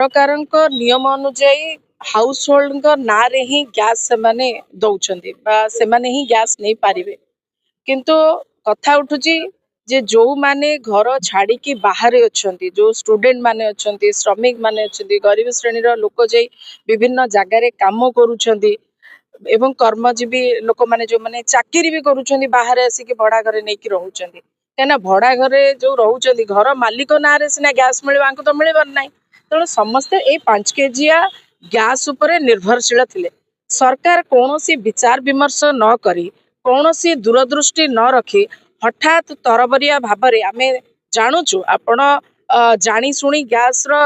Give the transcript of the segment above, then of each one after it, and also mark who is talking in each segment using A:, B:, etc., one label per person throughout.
A: सरकार नियम अनुजाई house hold ना रे ही गैस से माने दौरान से माने ही गैस नहीं पारिबे किंतु कथा उठुची जे जो माने घर छाड़ी की बाहर अच्छी जो स्टूडेंट माने अच्छी श्रमिक माने अच्छी गरीब श्रेणी लोक जाई विभिन्न जगार काम करुछंती एवं कर्मजीवी लोक माने जो माने चाकरी भी करुछंती बाहर आसिक भड़ा घरे नहीं रोचंती कहीं भड़ा घरे जो रोचंती घर मालिक ना रे सिना गैस मिलवा तो मिलबार ना तेणु समस्ते ये 5 केजिया गैस उपरे निर्भरशील थिले। सरकार कौन सी विचार विमर्श न करी कौन सी दूरदृष्टि न रखी हठात तरबरिया भाव आमे जानुचु आपण जानी शुणी गैस रो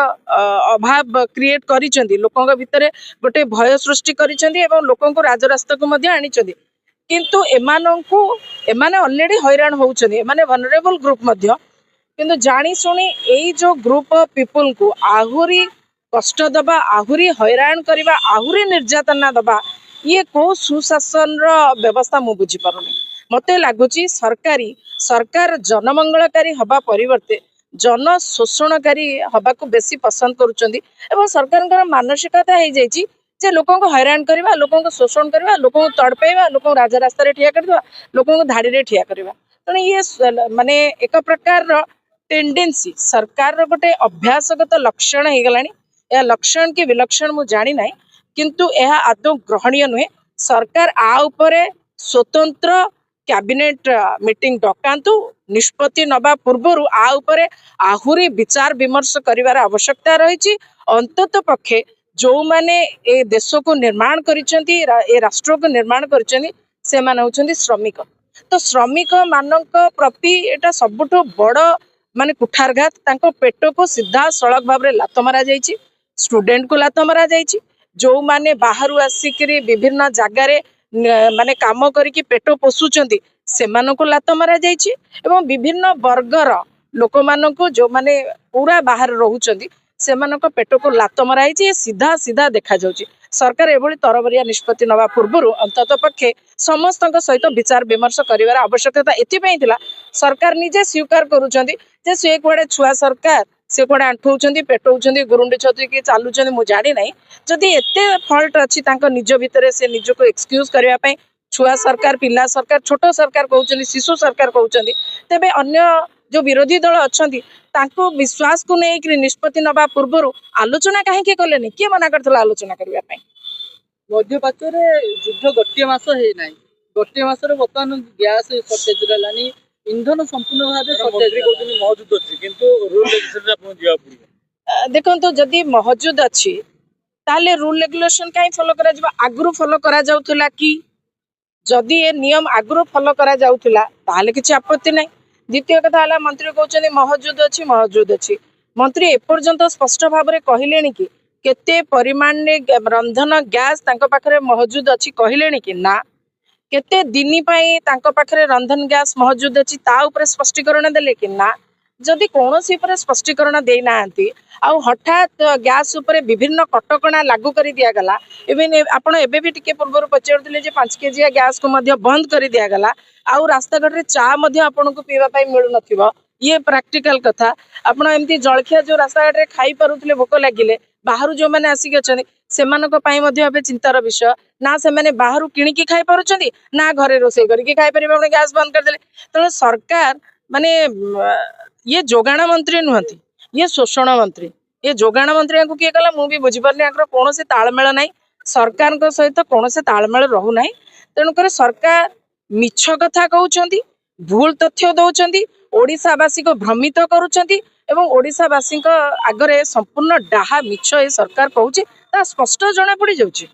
A: अभाव क्रिएट करिसेंती लोकंक भितरे गोटे भय सृष्टि करिसेंती एवं लोकंक राजरास्ता को मध्य आनिसेंती किंतु एमानंकु एमाने ऑलरेडी हैरान होउछंती एमाने वनरेबल ग्रुप मध्य किंतु जानी शुणी एई जो ग्रुप ऑफ पीपल को आहुरी कष्ट दबा आहुरी हैरान करबा आहुरी निर्यातना दबा ये को सुशासन रो व्यवस्था मु बुझी पारुनी। मते लागुची सरकार जनमंगलकारी हबा परिवर्ते जन शोषणकारी हबा को बेसी पसंद करुचंदी एवं सरकार मानसिकता हो जाइए जे लोकों को हैरान करवा लोकों को शोषण करवा लोकों को तड़पेवा लोकों को राजा रास्ता ठिया करवा लोकों को धाड़ी ठिया करवा तेणु ये माने एक प्रकार टेंडेंसी सरकार रो गोटे अभ्यासगत लक्षण हो गलानी यह लक्षण के विलक्षण मु जानी ना किंतु यह आदौ ग्रहणीय नुहे। सरकार आ उपरे स्वतंत्र कैबिनेट मीटिंग डकांतु निष्पत्ति नबा पूर्व आ उपरे आहुरी विचार विमर्श करिवार आवश्यकता रही। अंतत पक्षे जो माने ए देश को निर्माण करिसेंती ए राष्ट्र को निर्माण करिसेंती से माने होचंती श्रमिक तो श्रमिक मानक प्रति एटा सबुठो बड़ माने कुठारघात तांको पेट को सीधा सड़क भाव लात मारा जाइछि स्टूडेंट को लात मारा जाइछि जो माने बाहरु आसिकरी विभिन्न जगार माने काम करिकी पेट पोषुचंती सेमानको लात मारा जाइछि एवं विभिन्न वर्गर लोक माननको जो माने पूरा बाहर रहउचंती सेमानको पेट को लात मारा जाइछि सीधा सीधा देखा जाउछि। सरकार एभली तरबरिया निष्पत्ति नवा पूर्व अंतत पक्षे समस्त सहित विचार विमर्श करिवार आवश्यकता एथिपई थिला। सरकार निजे स्वीकार करूचंती जे से कुआडे छुआ सरकार से कुआडे आंठौचंती पेटौचंती गुरुंडी छतु कि चालुचंती मु जानि नै जदि एते फॉल्ट अछि तांको निज भितरे से निज को एक्सक्यूज करिया पई छुआ सरकार पिला सरकार छोट सरकार कहउचंती शिशु सरकार कहउचंती तेबे अन्य जो विरोधी दल अच्छी तांको विश्वास को नहीं निष्पत्ति नबा पूर्व आलोचना कहीं कले किए मना करथला आलोचना करबा पई
B: मध्यप्राच्य युद्ध गोटे मास है ना गोटे मास बर्तमान गैस सर्टेज रही इंधन संपूर्ण भाव मौजूद अच्छी किंतु रूल रेगुलेशन
A: देखो तो जदि मौजूद अच्छी ताले रूल रेगुलेशन कहीं फॉलो करा जाबा आगु फॉलो करा जाउथला कि जदि ए नियम आगु फॉलो करा जाउथला ताले किछि आपत्ति नहीं। द्वितीय कथा है मंत्री कहते मौजूद अच्छी मंत्री एपर्यंत स्पष्ट भाव में कहले कि केते परिमाण रंधन गैस तांको पाखरे मौजूद अच्छी कहले कि ना केते दिन पाई तांको पाखरे रंधन गैस मौजूद अच्छी ता उपरे स्पष्टीकरण देले कि ना जदि कौन सी स्पष्टीकरण दे ना आउ हठात गैस उपरे विभिन्न कटकणा लागू कर दिगला इवेन आपण एबे भी टिके पूर्व पचारुले 5 केजिया गैस को मध्य बंद कर दिगला आउ रास्ता घाट चा आपन को पीवा मिलू न ये प्रैक्टिकल कथा आपण एमती जलखिया जो रास्ता घाट खाई पारुथिले भोक लगिले बाहर जो मैंने आसिक अच्छा से चिंतार विषय ना से मैंने बाहर किणिकी खाई पारुछंती ना घरे रोषे करके खाई पारे गैस बंद करदे तेणु सरकार माने ये जोगाण मंत्री नुहति ये शोषण मंत्री ये जोगाण मंत्री किए कला मुझे बुझीपारे कौन से तालमेल ना सरकार सहित कौन से तालमेल रहूना तेणुक सरकार मिछ कथा कहउछंती भूल तथ्य दउछंती ओडिशावासी को भ्रमित करुछंती एवं ओडिशावासी आगरे संपूर्ण डाहा मिछ ए सरकार कहूची ता स्पष्ट जना पड़ी जाउची।